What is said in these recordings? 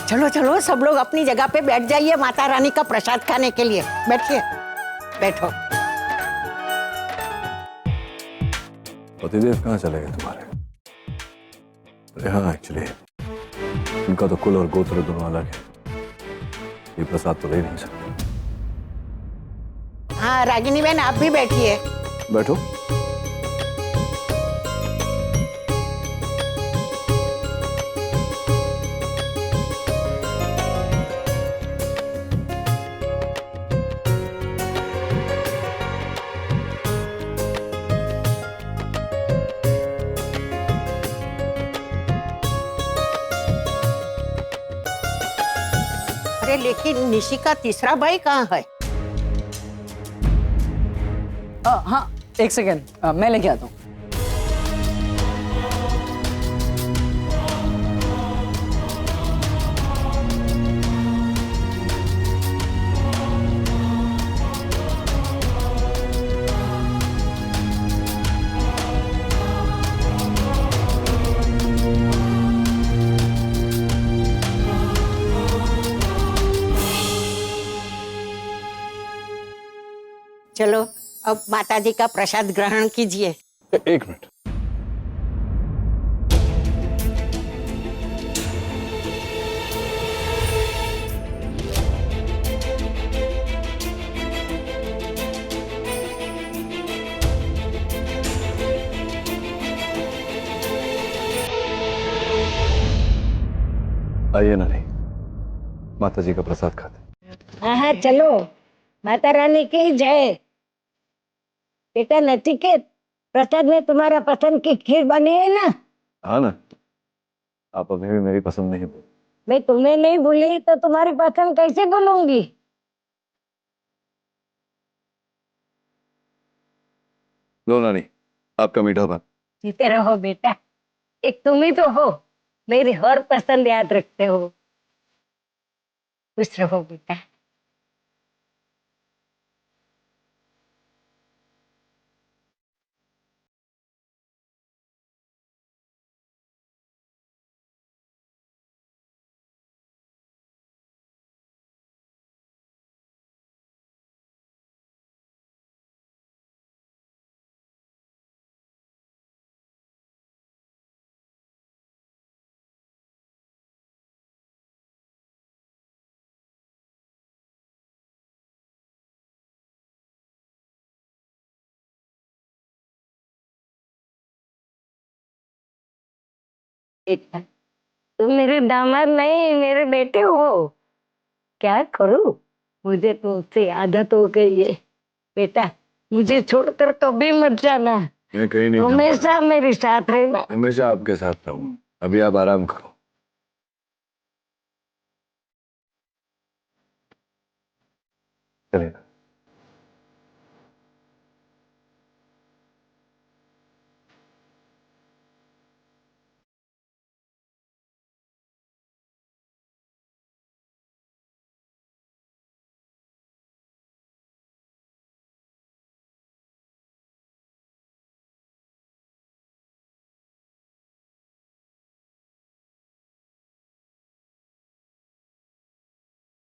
चलो चलो सब लोग अपनी जगह पे बैठ जाइए माता रानी का प्रसाद खाने के लिए। बैठिए, बैठो। पतिदेव कहाँ चले गए तुम्हारे? अरे हाँ, एक्चुअली इनका तो कुल और गोत्र दोनों अलग है, ये प्रसाद तो ले नहीं सकते। हाँ रागिनी बहन, आप भी बैठिए। बैठो। अरे लेकिन निशी का तीसरा भाई कहाँ है? हाँ, एक सेकेंड, मैं लेके आता हूँ। चलो अब माता जी का प्रसाद ग्रहण कीजिए। एक मिनट। आइए ना, नहीं माता जी का प्रसाद खाते। हाँ हाँ चलो, माता रानी की जय। बेटा नचिकेत, प्रसाद में तुम्हारा पसंद की खीर बनी है ना? हाँ ना, आप अभी भी मेरी पसंद नहीं बोल। मैं तुम्हें नहीं भूली तो तुम्हारी पसंद कैसे भूलूंगी? लो नानी, आपका मीठा भात। जीते रहो बेटा, एक तुम ही तो हो, मेरी हर पसंद याद रखते हो। खुश रहो बेटा। बेटा तुम मेरे दामाद नहीं, मेरे बेटे हो। क्या करूं, मुझे तो उससे आदत हो गई है। बेटा मुझे छोड़कर कभी मत जाना, मैं कहीं नहीं जाऊंगा। हमेशा मेरे साथ रहना। हमेशा आपके साथ रहूंगा। अभी आप आराम करो। चलिए।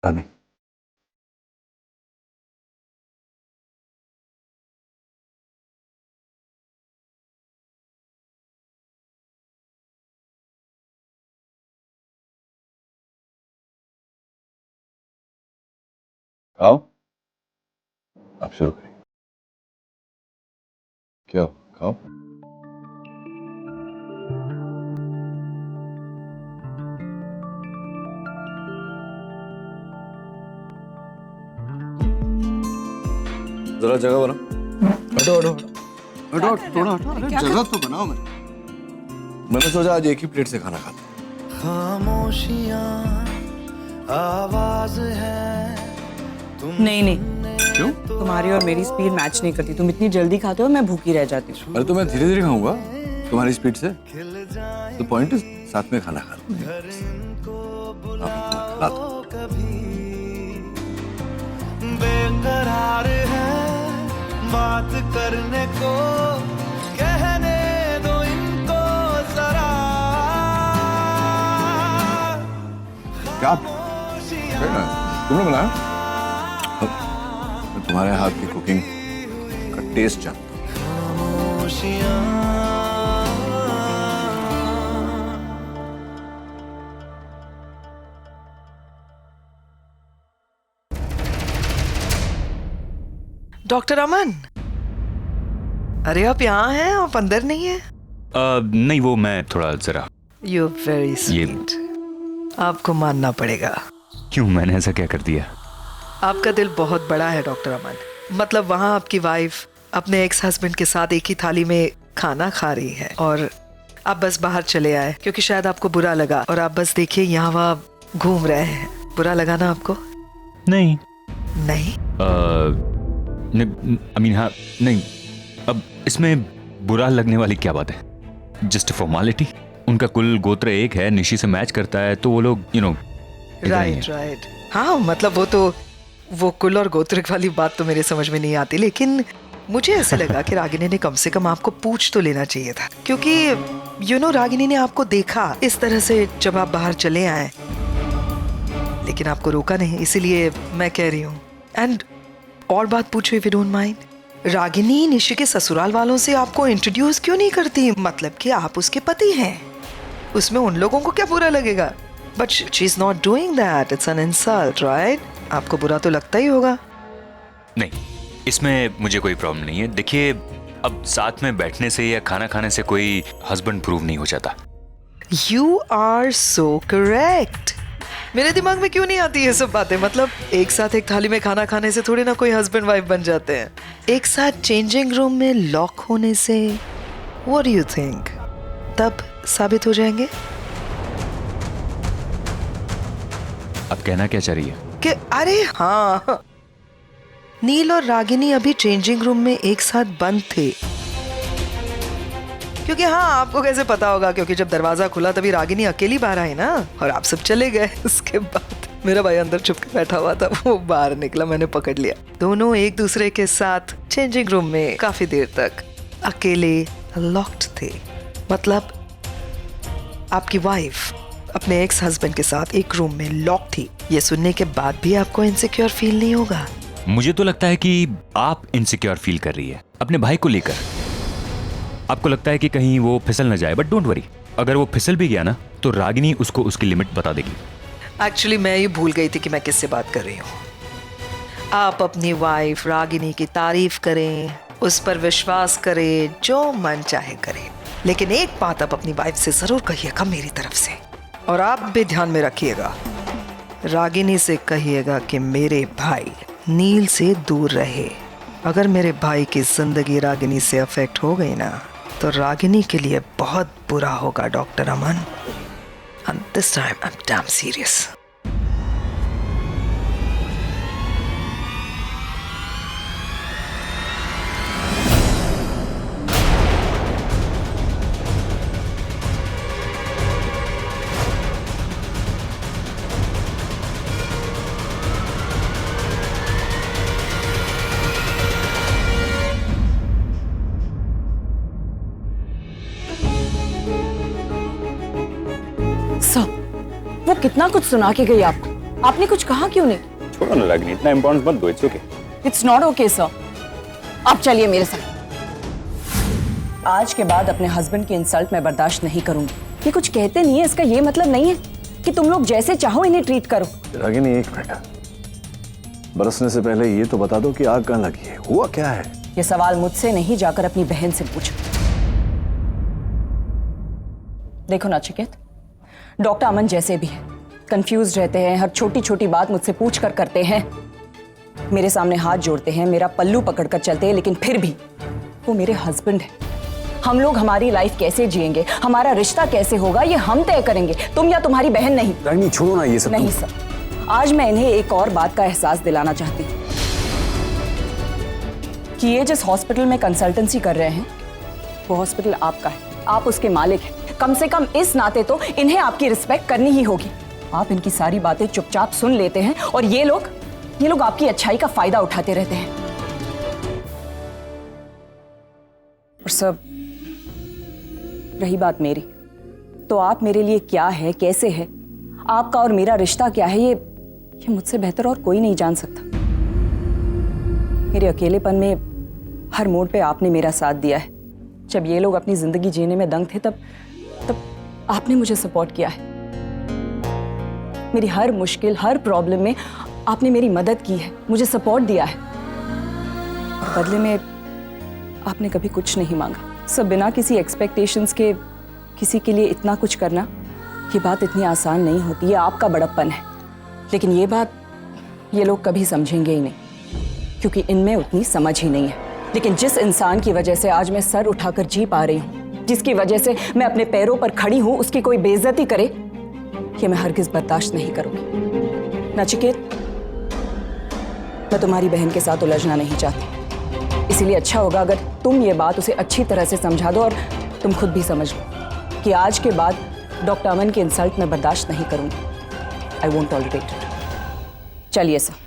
रानी, खाओ। आप शुरू करिए। क्या हो? खाओ। जरा जगह बनाओ। हटो हटो हटो हटो, थोड़ा हटो। अरे जगह तो बनाओ। मैंने सोचा आज एक ही प्लेट से खाना खाता। खामोशियां आवाज है। नहीं नहीं, क्यों? तुम्हारी और मेरी स्पीड मैच नहीं करती। तुम इतनी जल्दी खाते हो, मैं भूखी रह जाती हूँ। अरे तो मैं धीरे धीरे खाऊंगा तुम्हारी स्पीड से। तो पॉइंट है साथ में खाना खाना। आप बेकरार है बात करने को, कहने दो इनको जरा। क्या तुमने बनाया? मैं तुम्हारे हाथ की कुकिंग का टेस्ट जानता हूँ। डॉक्टर अमन, अरे आप यहाँ हैं, आप अंदर नहीं है? नहीं, वो मैं थोड़ा जरा। You very sweet. आपको मानना पड़ेगा। क्यों, मैंने ऐसा क्या कर दिया? आपका दिल बहुत बड़ा है डॉक्टर अमन। मतलब वहाँ आपकी वाइफ अपने एक्स हस्बैंड के साथ एक ही थाली में खाना खा रही है और आप बस बाहर चले आए क्योंकि शायद आपको बुरा लगा और आप बस देखिए यहाँ वहाँ घूम रहे हैं। बुरा लगा ना आपको? नहीं नहीं? हाँ, नहीं। अब इसमें बुरा लगने वाली क्या बात है? Just formality. उनका कुल गोत्र एक है, निशी से मैच करता है, तो वो लोग राइट। हाँ, मतलब वो कुल और गोत्र वाली बात तो मेरे समझ में नहीं आती, लेकिन मुझे ऐसा लगा कि रागिनी ने कम से कम आपको पूछ तो लेना चाहिए था, क्योंकि रागिनी ने आपको देखा इस तरह से जब आप बाहर चले आए, लेकिन आपको रोका नहीं, इसीलिए मैं कह रही हूँ। एंड और बात पूछो if you don't mind, Ragini Nishi के ससुराल वालों से आपको इंट्रोड्यूस क्यों नहीं करती? मतलब कि आप उसके पति हैं, उसमें उन लोगों को क्या बुरा लगेगा? But she is not doing that, it's an insult, right? आपको बुरा तो लगता ही होगा। नहीं, इसमें मुझे कोई प्रॉब्लम नहीं है। देखिए, अब साथ में बैठने से या खाना खाने से कोई हस्बैंड प्रूव नहीं हो जाता। You are so correct. मेरे दिमाग में क्यों नहीं आती ये सब बातें? मतलब एक साथ एक थाली में खाना खाने से थोड़ी ना कोई हस्बैंड वाइफ बन जाते हैं। एक साथ चेंजिंग रूम में लॉक होने से व्हाट डू यू थिंक तब साबित हो जाएंगे? अब कहना क्या चाह रही है? कि अरे हाँ, नील और रागिनी अभी चेंजिंग रूम में एक साथ बंद थे। क्योंकि हाँ, आपको कैसे पता होगा? क्योंकि जब दरवाजा खुला तभी रागिनी अकेली बाहर आई ना, और आप सब चले गए। उसके बाद मेरा भाई अंदर छुप के बैठा हुआ था, वो बाहर निकला, मैंने पकड़ लिया। दोनों एक दूसरे के साथ चेंजिंग रूम में काफी देर तक अकेले लॉक्ड थे। मतलब आपकी वाइफ अपने एक्स हस्बैंड के साथ एक रूम में लॉक थी। ये सुनने के बाद भी आपको इनसिक्योर फील नहीं होगा? मुझे तो लगता है कि आप इनसिक्योर फील कर रही है अपने भाई को लेकर। आपको लगता है कि कहीं वो फिसल न जाए, बट डोंट वरी, अगर वो फिसल भी गया ना तो रागिनी उसको उसकी लिमिट बता देगी। एक्चुअली मैं ये भूल गई थी कि मैं किससे बात कर रही हूँ। आप अपनी वाइफ रागिनी की तारीफ करें, उस पर विश्वास करें, जो मन चाहे करें, लेकिन एक बात आप अपनी वाइफ से जरूर कहिएगा मेरी तरफ से, और आप भी ध्यान में रखिएगा, रागिनी से कहिएगा कि मेरे भाई नील से दूर रहे। अगर मेरे भाई की जिंदगी रागिनी से अफेक्ट हो गई ना तो रागिनी के लिए बहुत बुरा होगा doctor Aman. And this time I'm damn serious. वो कितना कुछ सुना के गई आपको, आपने कुछ कहा क्यों नहीं? छोड़ो ना रागिनी, इतना इम्पोर्टेंस मत दो। It's okay. It's not okay sir. आप चलिए मेरे साथ। आज के बाद अपने हस्बैंड की इंसल्ट मैं बर्दाश्त नहीं करूंगी। ये कुछ कहते नहीं है, इसका ये मतलब नहीं है कि तुम लोग जैसे चाहो इन्हें ट्रीट करो। रागिनी, एक मिनट, बरसने से पहले ये तो बता दो कि आग कहाँ लगी है, हुआ क्या है? ये सवाल मुझसे नहीं, जाकर अपनी बहन से पूछो। देखो नचिकेत, डॉक्टर अमन जैसे भी है, कंफ्यूज रहते हैं, हर छोटी छोटी बात मुझसे पूछ कर करते हैं, मेरे सामने हाथ जोड़ते हैं, मेरा पल्लू पकड़कर चलते हैं, लेकिन फिर भी वो मेरे हस्बैंड है। हम लोग हमारी लाइफ कैसे जिएंगे, हमारा रिश्ता कैसे होगा, ये हम तय करेंगे, तुम या तुम्हारी बहन नहीं। रागिनी छोड़ो ना ये सब। नहीं सर, आज मैं इन्हें एक और बात का एहसास दिलाना चाहती हूँ कि ये जिस हॉस्पिटल में कंसल्टेंसी कर रहे हैं वो हॉस्पिटल आपका है, आप उसके मालिक हैं। कम से कम इस नाते तो इन्हें आपकी रिस्पेक्ट करनी ही होगी। आप इनकी सारी बातें चुपचाप सुन लेते हैं और ये लोग आपकी अच्छाई का फायदा उठाते रहते हैं। और सब रही बात मेरी, तो आप मेरे लिए क्या है, कैसे है, आपका और मेरा रिश्ता क्या है, ये मुझसे बेहतर और कोई नहीं जान सकता। मेरे अकेलेपन में हर मोड़ पे आपने मेरा साथ दिया है। जब ये लोग अपनी जिंदगी जीने में दंग थे तब आपने मुझे सपोर्ट किया है। मेरी हर मुश्किल, हर प्रॉब्लम में आपने मेरी मदद की है, मुझे सपोर्ट दिया है। और बदले में आपने कभी कुछ नहीं मांगा। सब बिना किसी एक्सपेक्टेशंस के किसी के लिए इतना कुछ करना, ये बात इतनी आसान नहीं होती। ये आपका बड़प्पन है, लेकिन ये बात ये लोग कभी समझेंगे ही नहीं, क्योंकि इनमें उतनी समझ ही नहीं है। लेकिन जिस इंसान की वजह से आज मैं सर उठाकर जी पा रही हूँ, जिसकी वजह से मैं अपने पैरों पर खड़ी हूँ, उसकी कोई बेइज्जती करे, ये मैं हरगिज बर्दाश्त नहीं करूंगी। नचिकेत, मैं तुम्हारी बहन के साथ उलझना नहीं चाहती, इसीलिए अच्छा होगा अगर तुम ये बात उसे अच्छी तरह से समझा दो और तुम खुद भी समझ लो कि आज के बाद डॉक्टर अमन की इंसल्ट मैं बर्दाश्त नहीं करूंगी। I won't tolerate it. चलिए सर।